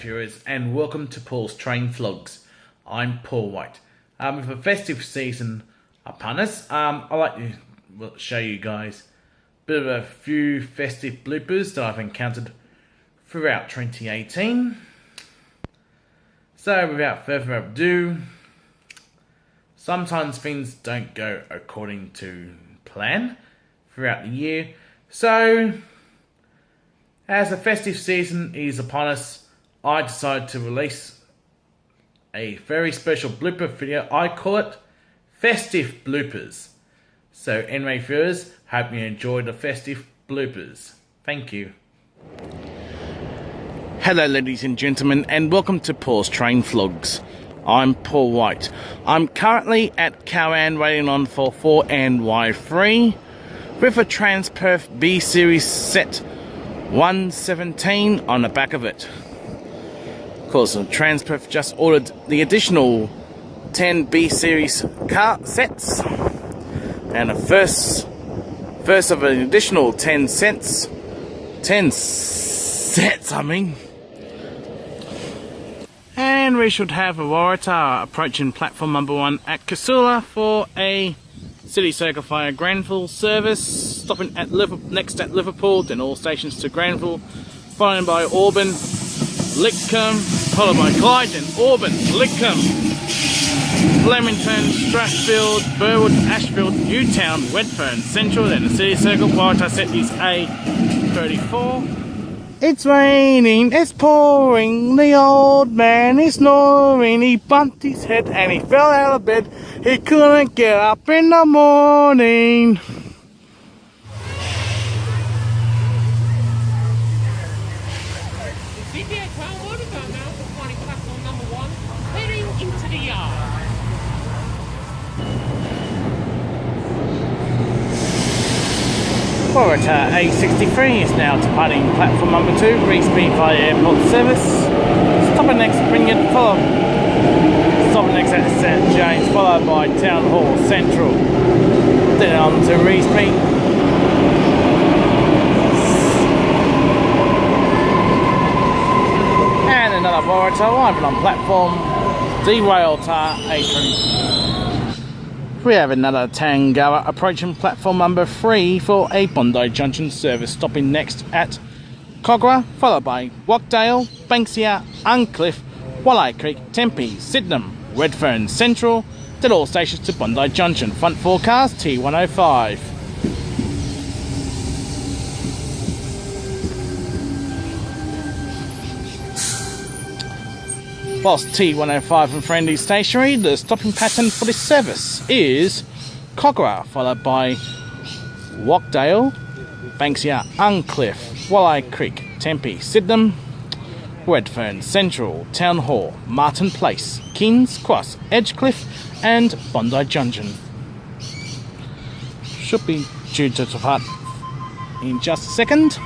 viewers, and welcome to Paul's Train Vlogs. I'm Paul White. With the festive season upon us, I'd like to show you guys a bit of a few festive bloopers that I've encountered throughout 2018. So without further ado, sometimes things don't go according to plan throughout the year. So as the festive season is upon us, I decided to release a very special blooper video. I call it Festive Bloopers. So anyway viewers, hope you enjoy the festive bloopers. Thank you. Hello ladies and gentlemen, and welcome to Paul's Train Vlogs. I'm Paul White. I'm currently at Cowan waiting on for 4NY3 with a Transperth B Series set 117 on the back of it. Of course, Transperth just ordered the additional 10 B Series car sets, and the first of an additional 10 sets. And we should have a Waratah approaching platform number 1 at Casula for a City Circle via Granville service, stopping at next at Liverpool, then all stations to Granville, followed by Auburn, Lidcombe, followed by Clyde, then Auburn, Lidcombe, Flemington, Strathfield, Burwood, Ashfield, Newtown, Redfern, Central, then the City Circle. Waratah set is A34. It's raining, it's pouring, the old man is snoring, he bumped his head and he fell out of bed, he couldn't get up in the morning. Waratah A63 is now departing platform number 2, Reesby via airport service. Stopping next at St James, followed by Town Hall Central. Then on to Reesby. And another Waratah arriving on platform D Waratah A3. We have another Tangawa approaching platform number 3 for a Bondi Junction service, stopping next at Cogra, followed by Wachdale, Banksia, Uncliffe, Walleye Creek, Tempe, Sydenham, Redfern Central, then all stations to Bondi Junction. Front 4 cars T105. Whilst T105 and Friendly stationary, the stopping pattern for this service is Cogra, followed by Wachdale, Banksia, Uncliffe, Walleye Creek, Tempe, Sydenham, Redfern Central, Town Hall, Martin Place, Kings Cross, Edgecliff and Bondi Junction. Should be due to depart in just a second.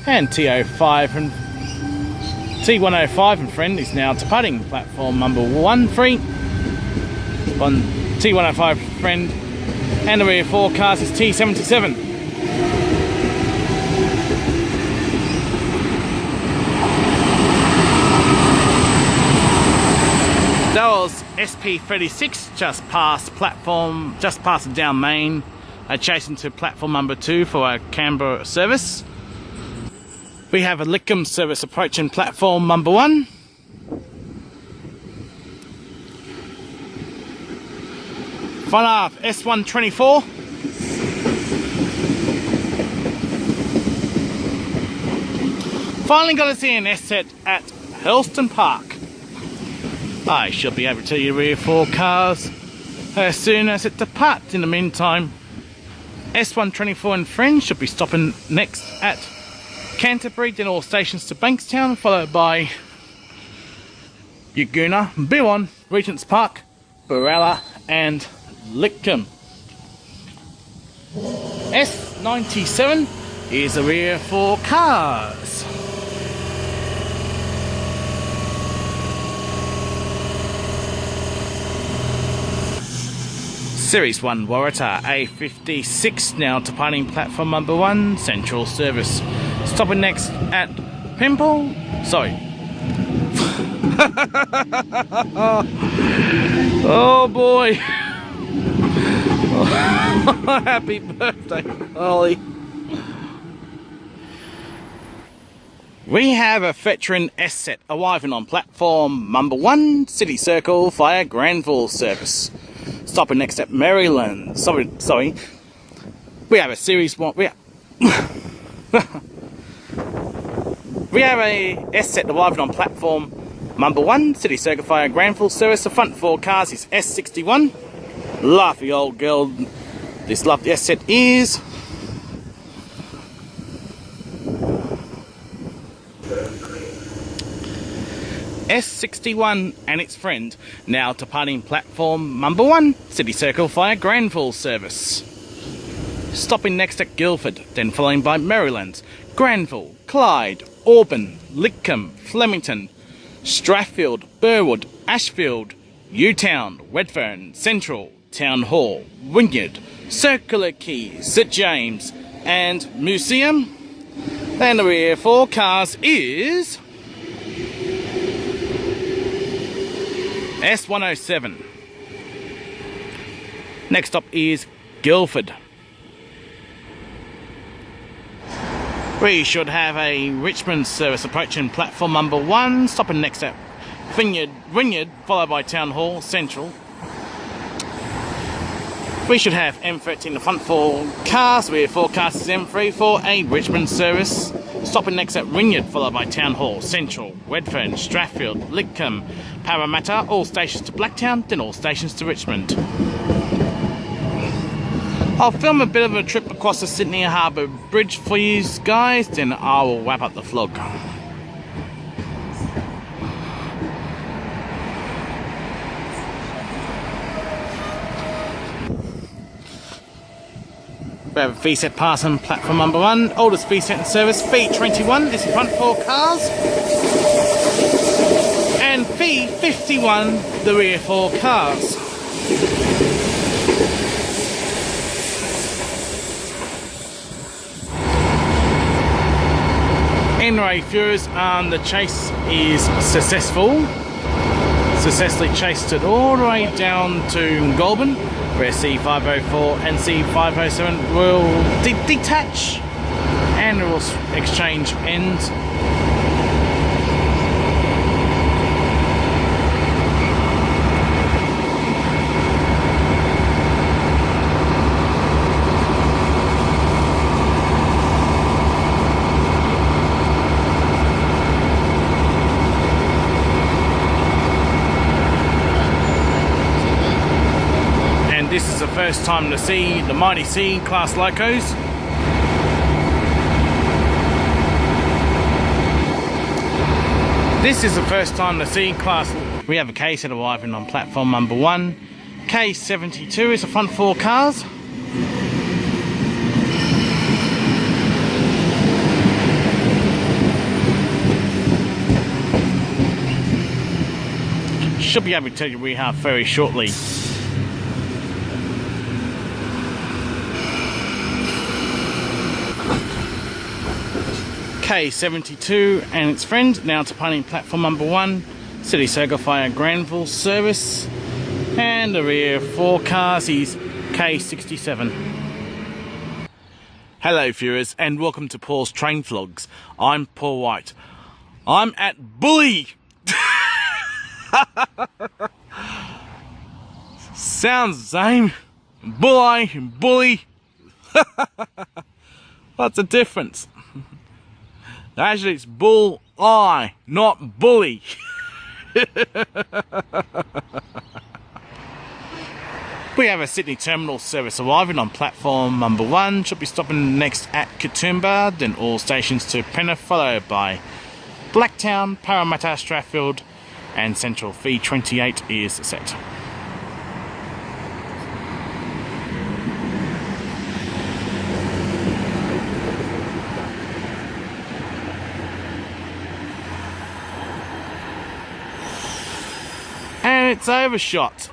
And T105 and Friend is now departing platform number 13 on T105 Friend, and the rear 4 cars is T77. That was SP36 just past the down main, adjacent to platform number 2 for our Canberra service. We have a Lidcombe service approaching platform number 1. Front half S124. Finally got a CNS set at Helston Park. I shall be able to tell you the rear 4 cars as soon as it departs. In the meantime, S124 and Friends should be stopping next at Canterbury, then all stations to Bankstown, followed by Yagoona, Biwan, Regent's Park, Barella and Lidcombe. S97 is the rear 4 cars. Series 1 Waratah A56 now departing platform number 1, Central Service. Stopping next at Pimple. Sorry. Oh boy. Happy birthday, Ollie. We have a veteran S set arriving on platform number 1, City Circle via Granville Service. Stopping next at Maryland. Sorry. We have a series 1. We have a S set arriving on platform number 1, City Circle via Granville Service. The front 4 cars is S61. Lovely old girl. This lovely S set is S61 and its friend, now departing platform number 1, City Circle via Granville Service. Stopping next at Guildford, then following by Maryland, Granville, Clyde, Auburn, Lidcombe, Flemington, Strathfield, Burwood, Ashfield, Newtown, Redfern, Central, Town Hall, Wynyard, Circular Quay, St James and Museum. Then the rear 4 cars is S107. Next up is Guildford. We should have a Richmond service approaching platform number 1, stopping next at Wynyard, followed by Town Hall, Central. We should have M13, the front 4 cars, rear 4 cars is M3 for a Richmond service. Stopping next at Wynyard, followed by Town Hall, Central, Redfern, Strathfield, Lidcombe, Parramatta, all stations to Blacktown, then all stations to Richmond. I'll film a bit of a trip across the Sydney Harbour Bridge for you guys, then I will wrap up the vlog. We have a V-set pass on platform number 1, oldest V-set in service, V21, this is front 4 cars. And V51, the rear 4 cars. Anyway, viewers, the chase is successfully chased it all the way down to Goulburn, where C504 and C507 will detach and will exchange ends. This is the first time to see the Mighty C class locos. This is the first time to see class. We have a K set arriving on platform number 1. K72 is the front 4 cars. Should be able to tell you we have very shortly. K72 and its friend, now departing platform number 1, City Circle via Granville Service. And the rear 4 cars is K67. Hello viewers and welcome to Paul's Train Vlogs. I'm Paul White. I'm at Bully! Sounds the same. Bully. What's the difference? Actually, it's bull-eye, not bully. We have a Sydney Terminal service arriving on platform number 1. Should be stopping next at Katoomba, then all stations to Penrith, followed by Blacktown, Parramatta, Strathfield, and Central. V28 is set. And it's overshot.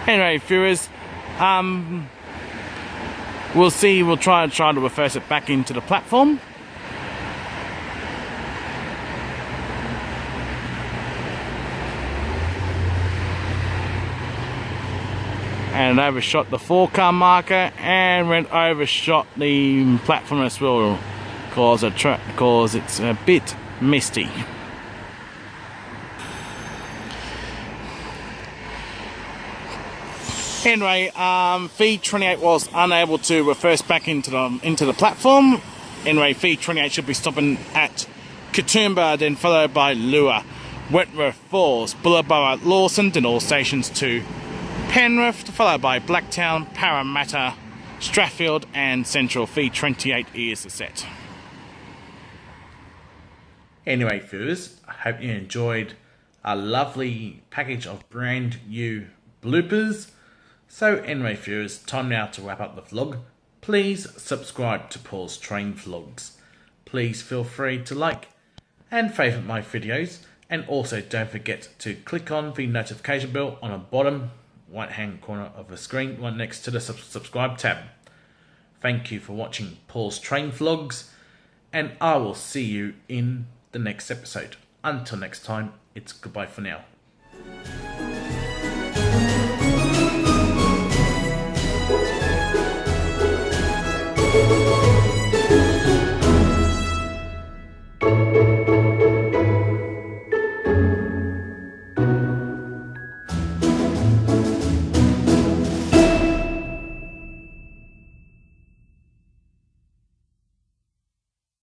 Anyway, viewers, we'll see. We'll try to reverse it back into the platform. And overshot the 4-car marker and went overshot the platform as well, cause it's a bit misty. Anyway, V28 was unable to reverse back into the platform. Anyway, V28 should be stopping at Katoomba, then followed by Lure, Wentworth Falls, Bullaborough, Lawson, then all stations to Penrith, followed by Blacktown, Parramatta, Strathfield and Central. V28 is the set. Anyway, viewers, I hope you enjoyed a lovely package of brand new bloopers. So anyway, viewers, time now to wrap up the vlog. Please subscribe to Paul's Train Vlogs. Please feel free to like and favourite my videos, and also don't forget to click on the notification bell on the bottom right hand corner of the screen right next to the subscribe tab. Thank you for watching Paul's Train Vlogs, and I will see you in the next episode. Until next time, it's goodbye for now.